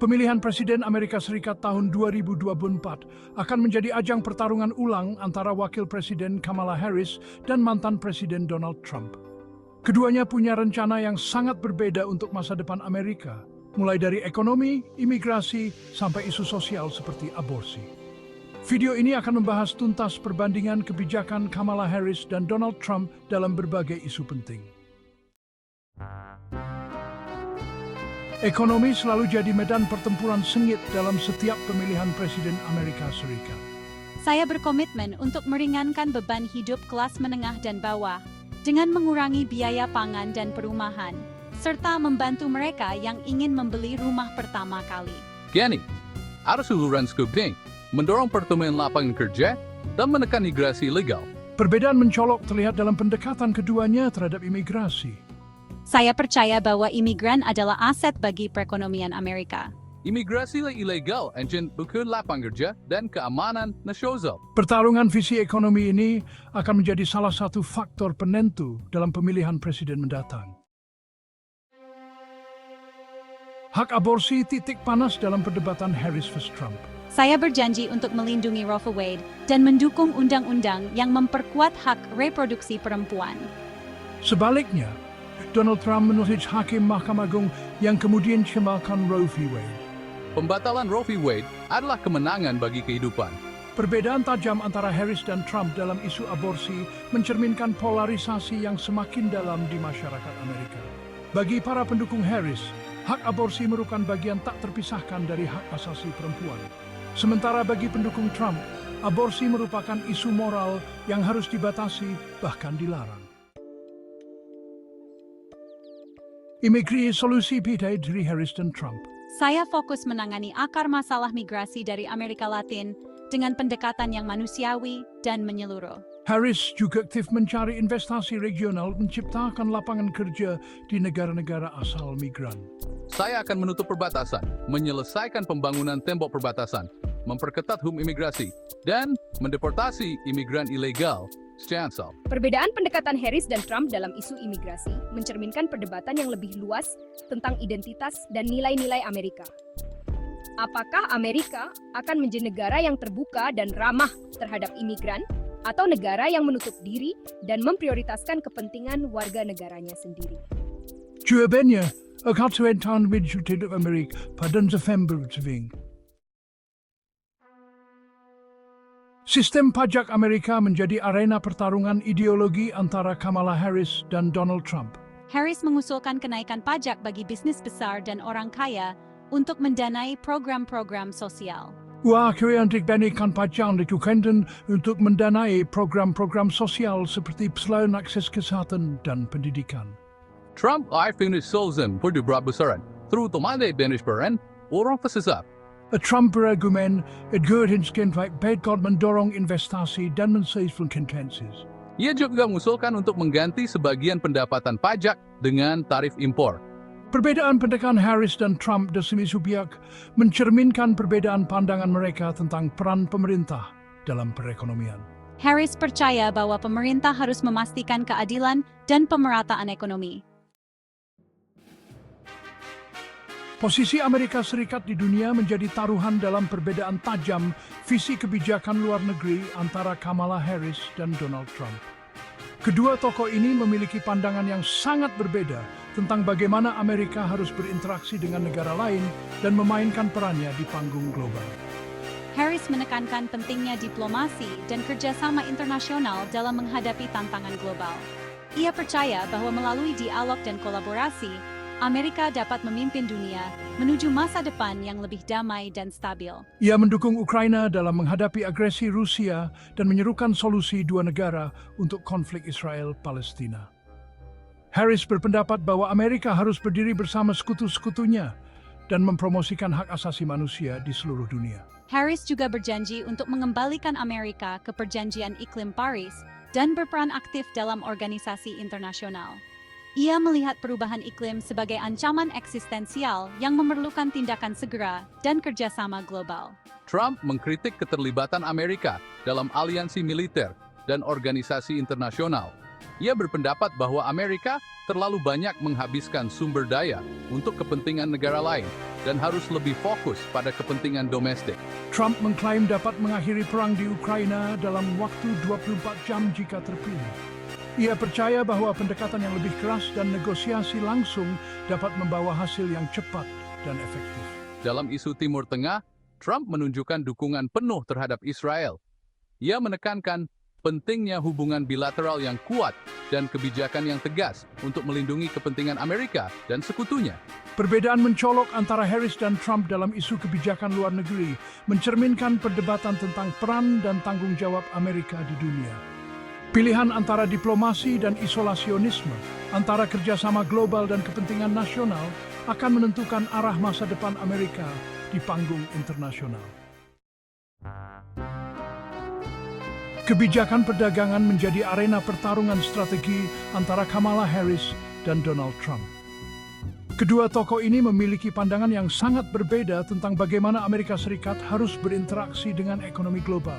Pemilihan Presiden Amerika Serikat tahun 2024 akan menjadi ajang pertarungan ulang antara Wakil Presiden Kamala Harris dan mantan Presiden Donald Trump. Keduanya punya rencana yang sangat berbeda untuk masa depan Amerika, mulai dari ekonomi, imigrasi, sampai isu sosial seperti aborsi. Video ini akan membahas tuntas perbandingan kebijakan Kamala Harris dan Donald Trump dalam berbagai isu penting. Ekonomi selalu jadi medan pertempuran sengit dalam setiap pemilihan Presiden Amerika Serikat. Saya berkomitmen untuk meringankan beban hidup kelas menengah dan bawah dengan mengurangi biaya pangan dan perumahan, serta membantu mereka yang ingin membeli rumah pertama kali. Gani, harus uluran Skupting, mendorong pertemuan lapangan kerja dan menekan migrasi ilegal. Perbedaan mencolok terlihat dalam pendekatan keduanya terhadap imigrasi. Saya percaya bahwa imigran adalah aset bagi perekonomian Amerika. Imigrasi ilegal engine bukan lapangan kerja dan keamanan nasional. Pertarungan visi ekonomi ini akan menjadi salah satu faktor penentu dalam pemilihan presiden mendatang. Hak aborsi titik panas dalam perdebatan Harris vs Trump. Saya berjanji untuk melindungi Roe v. Wade dan mendukung undang-undang yang memperkuat hak reproduksi perempuan. Sebaliknya, Donald Trump menuding hakim Mahkamah Agung yang kemudian cemalkan Roe v. Wade. Pembatalan Roe v. Wade adalah kemenangan bagi kehidupan. Perbedaan tajam antara Harris dan Trump dalam isu aborsi mencerminkan polarisasi yang semakin dalam di masyarakat Amerika. Bagi para pendukung Harris, hak aborsi merupakan bagian tak terpisahkan dari hak asasi perempuan. Sementara bagi pendukung Trump, aborsi merupakan isu moral yang harus dibatasi, bahkan dilarang. Imigrasi solusi pita dari Harris dan Trump. Saya fokus menangani akar masalah migrasi dari Amerika Latin dengan pendekatan yang manusiawi dan menyeluruh. Harris juga aktif mencari investasi regional menciptakan lapangan kerja di negara-negara asal migran. Saya akan menutup perbatasan, menyelesaikan pembangunan tembok perbatasan, memperketat hukum imigrasi, dan mendeportasi imigran ilegal. Perbedaan pendekatan Harris dan Trump dalam isu imigrasi mencerminkan perdebatan yang lebih luas tentang identitas dan nilai-nilai Amerika. Apakah Amerika akan menjadi negara yang terbuka dan ramah terhadap imigran, atau negara yang menutup diri dan memprioritaskan kepentingan warga negaranya sendiri? Jawabannya akan tahun hidup Amerika pada November ini. Sistem pajak Amerika menjadi arena pertarungan ideologi antara Kamala Harris dan Donald Trump. Harris mengusulkan kenaikan pajak bagi bisnis besar dan orang kaya untuk mendanai program-program sosial. Akhirnya dibandingkan pajak ditujukan untuk mendanai program-program sosial seperti persediaan akses kesehatan dan pendidikan. Trump akhirnya solzen beberapa besaran, terutama di benisperan orang pesisir. Trump berargumen, Edgurhinskin baikkan mendorong investasi dan menseifukan konsensus. Ia juga mengusulkan untuk mengganti sebagian pendapatan pajak dengan tarif impor. Perbedaan pendekatan Harris dan Trump dari sisi pihak mencerminkan perbedaan pandangan mereka tentang peran pemerintah dalam perekonomian. Harris percaya bahwa pemerintah harus memastikan keadilan dan pemerataan ekonomi. Posisi Amerika Serikat di dunia menjadi taruhan dalam perbedaan tajam visi kebijakan luar negeri antara Kamala Harris dan Donald Trump. Kedua tokoh ini memiliki pandangan yang sangat berbeda tentang bagaimana Amerika harus berinteraksi dengan negara lain dan memainkan perannya di panggung global. Harris menekankan pentingnya diplomasi dan kerjasama internasional dalam menghadapi tantangan global. Ia percaya bahwa melalui dialog dan kolaborasi, Amerika dapat memimpin dunia menuju masa depan yang lebih damai dan stabil. Ia mendukung Ukraina dalam menghadapi agresi Rusia dan menyerukan solusi dua negara untuk konflik Israel-Palestina. Harris berpendapat bahwa Amerika harus berdiri bersama sekutu-sekutunya dan mempromosikan hak asasi manusia di seluruh dunia. Harris juga berjanji untuk mengembalikan Amerika ke Perjanjian Iklim Paris dan berperan aktif dalam organisasi internasional. Ia melihat perubahan iklim sebagai ancaman eksistensial yang memerlukan tindakan segera dan kerjasama global. Trump mengkritik keterlibatan Amerika dalam aliansi militer dan organisasi internasional, Ia berpendapat bahwa Amerika terlalu banyak menghabiskan sumber daya untuk kepentingan negara lain dan harus lebih fokus pada kepentingan domestik. Trump mengklaim dapat mengakhiri perang di Ukraina dalam waktu 24 jam jika terpilih. Ia percaya bahwa pendekatan yang lebih keras dan negosiasi langsung dapat membawa hasil yang cepat dan efektif. Dalam isu Timur Tengah, Trump menunjukkan dukungan penuh terhadap Israel. Ia menekankan pentingnya hubungan bilateral yang kuat dan kebijakan yang tegas untuk melindungi kepentingan Amerika dan sekutunya. Perbedaan mencolok antara Harris dan Trump dalam isu kebijakan luar negeri mencerminkan perdebatan tentang peran dan tanggung jawab Amerika di dunia. Pilihan antara diplomasi dan isolasionisme, antara kerjasama global dan kepentingan nasional akan menentukan arah masa depan Amerika di panggung internasional. Kebijakan perdagangan menjadi arena pertarungan strategi antara Kamala Harris dan Donald Trump. Kedua tokoh ini memiliki pandangan yang sangat berbeda tentang bagaimana Amerika Serikat harus berinteraksi dengan ekonomi global.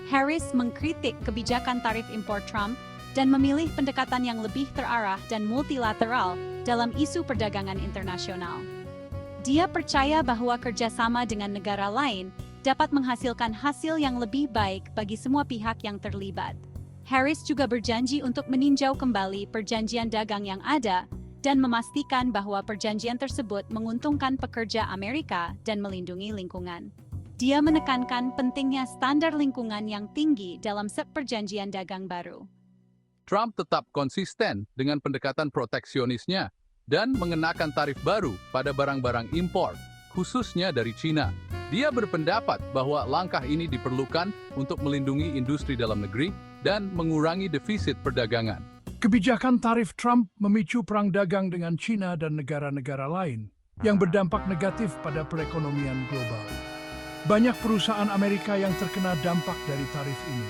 Harris mengkritik kebijakan tarif impor Trump dan memilih pendekatan yang lebih terarah dan multilateral dalam isu perdagangan internasional. Dia percaya bahwa kerjasama dengan negara lain dapat menghasilkan hasil yang lebih baik bagi semua pihak yang terlibat. Harris juga berjanji untuk meninjau kembali perjanjian dagang yang ada dan memastikan bahwa perjanjian tersebut menguntungkan pekerja Amerika dan melindungi lingkungan. Dia menekankan pentingnya standar lingkungan yang tinggi dalam setiap perjanjian dagang baru. Trump tetap konsisten dengan pendekatan proteksionisnya dan mengenakan tarif baru pada barang-barang impor, khususnya dari China. Dia berpendapat bahwa langkah ini diperlukan untuk melindungi industri dalam negeri dan mengurangi defisit perdagangan. Kebijakan tarif Trump memicu perang dagang dengan China dan negara-negara lain yang berdampak negatif pada perekonomian global. Banyak perusahaan Amerika yang terkena dampak dari tarif ini,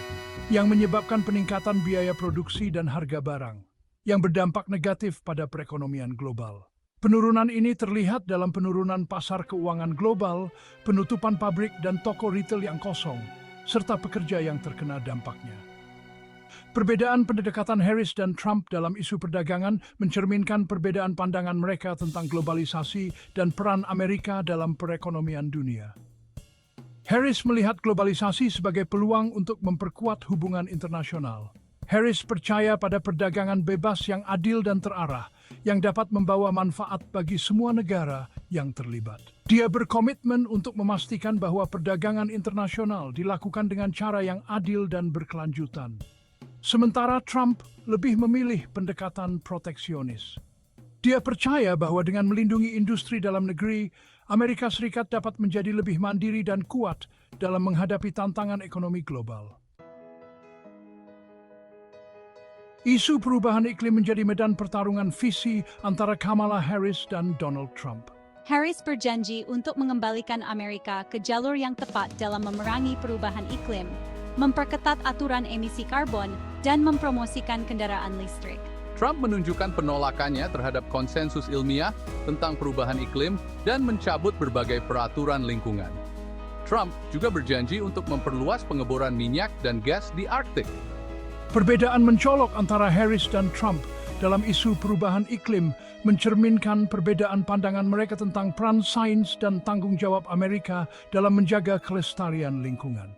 yang menyebabkan peningkatan biaya produksi dan harga barang, yang berdampak negatif pada perekonomian global. Penurunan ini terlihat dalam penurunan pasar keuangan global, penutupan pabrik dan toko retail yang kosong, serta pekerja yang terkena dampaknya. Perbedaan pendekatan Harris dan Trump dalam isu perdagangan mencerminkan perbedaan pandangan mereka tentang globalisasi dan peran Amerika dalam perekonomian dunia. Harris melihat globalisasi sebagai peluang untuk memperkuat hubungan internasional. Harris percaya pada perdagangan bebas yang adil dan terarah, yang dapat membawa manfaat bagi semua negara yang terlibat. Dia berkomitmen untuk memastikan bahwa perdagangan internasional dilakukan dengan cara yang adil dan berkelanjutan. Sementara Trump lebih memilih pendekatan proteksionis. Dia percaya bahwa dengan melindungi industri dalam negeri, Amerika Serikat dapat menjadi lebih mandiri dan kuat dalam menghadapi tantangan ekonomi global. Isu perubahan iklim menjadi medan pertarungan visi antara Kamala Harris dan Donald Trump. Harris berjanji untuk mengembalikan Amerika ke jalur yang tepat dalam memerangi perubahan iklim, memperketat aturan emisi karbon, dan mempromosikan kendaraan listrik. Trump menunjukkan penolakannya terhadap konsensus ilmiah tentang perubahan iklim dan mencabut berbagai peraturan lingkungan. Trump juga berjanji untuk memperluas pengeboran minyak dan gas di Arktik. Perbedaan mencolok antara Harris dan Trump dalam isu perubahan iklim mencerminkan perbedaan pandangan mereka tentang peran sains dan tanggung jawab Amerika dalam menjaga kelestarian lingkungan.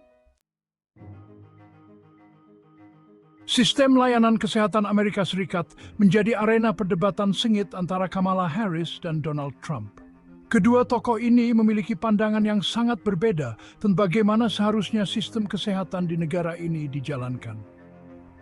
Sistem layanan kesehatan Amerika Serikat menjadi arena perdebatan sengit antara Kamala Harris dan Donald Trump. Kedua tokoh ini memiliki pandangan yang sangat berbeda tentang bagaimana seharusnya sistem kesehatan di negara ini dijalankan.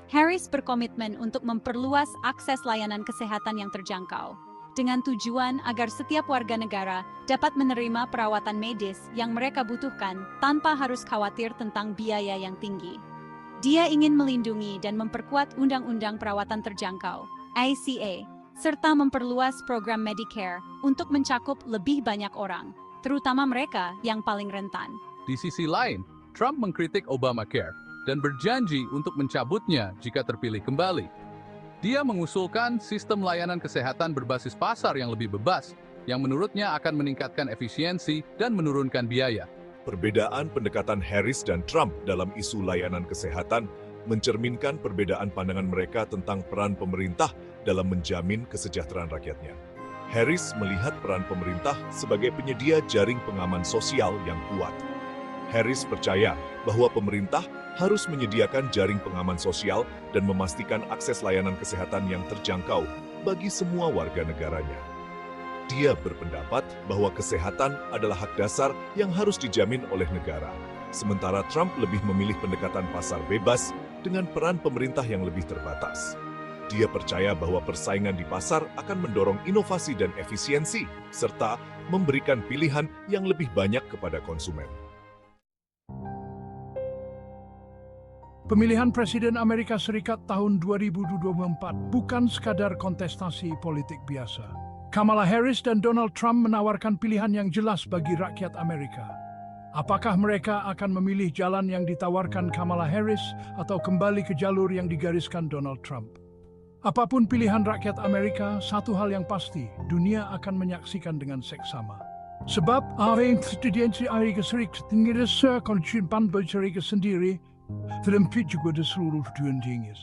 Harris berkomitmen untuk memperluas akses layanan kesehatan yang terjangkau, dengan tujuan agar setiap warga negara dapat menerima perawatan medis yang mereka butuhkan tanpa harus khawatir tentang biaya yang tinggi. Dia ingin melindungi dan memperkuat Undang-Undang Perawatan Terjangkau, ACA, serta memperluas program Medicare untuk mencakup lebih banyak orang, terutama mereka yang paling rentan. Di sisi lain, Trump mengkritik Obamacare dan berjanji untuk mencabutnya jika terpilih kembali. Dia mengusulkan sistem layanan kesehatan berbasis pasar yang lebih bebas, yang menurutnya akan meningkatkan efisiensi dan menurunkan biaya. Perbedaan pendekatan Harris dan Trump dalam isu layanan kesehatan mencerminkan perbedaan pandangan mereka tentang peran pemerintah dalam menjamin kesejahteraan rakyatnya. Harris melihat peran pemerintah sebagai penyedia jaring pengaman sosial yang kuat. Harris percaya bahwa pemerintah harus menyediakan jaring pengaman sosial dan memastikan akses layanan kesehatan yang terjangkau bagi semua warga negaranya. Dia berpendapat bahwa kesehatan adalah hak dasar yang harus dijamin oleh negara, sementara Trump lebih memilih pendekatan pasar bebas dengan peran pemerintah yang lebih terbatas. Dia percaya bahwa persaingan di pasar akan mendorong inovasi dan efisiensi, serta memberikan pilihan yang lebih banyak kepada konsumen. Pemilihan Presiden Amerika Serikat tahun 2024 bukan sekadar kontestasi politik biasa. Kamala Harris dan Donald Trump menawarkan pilihan yang jelas bagi rakyat Amerika. Apakah mereka akan memilih jalan yang ditawarkan Kamala Harris atau kembali ke jalur yang digariskan Donald Trump? Apapun pilihan rakyat Amerika, satu hal yang pasti, dunia akan menyaksikan dengan seksama. Sebab apa yang terjadi di Amerika Serikat tinggal sekonsimpan berserikat sendiri, terlempit juga di seluruh dunia.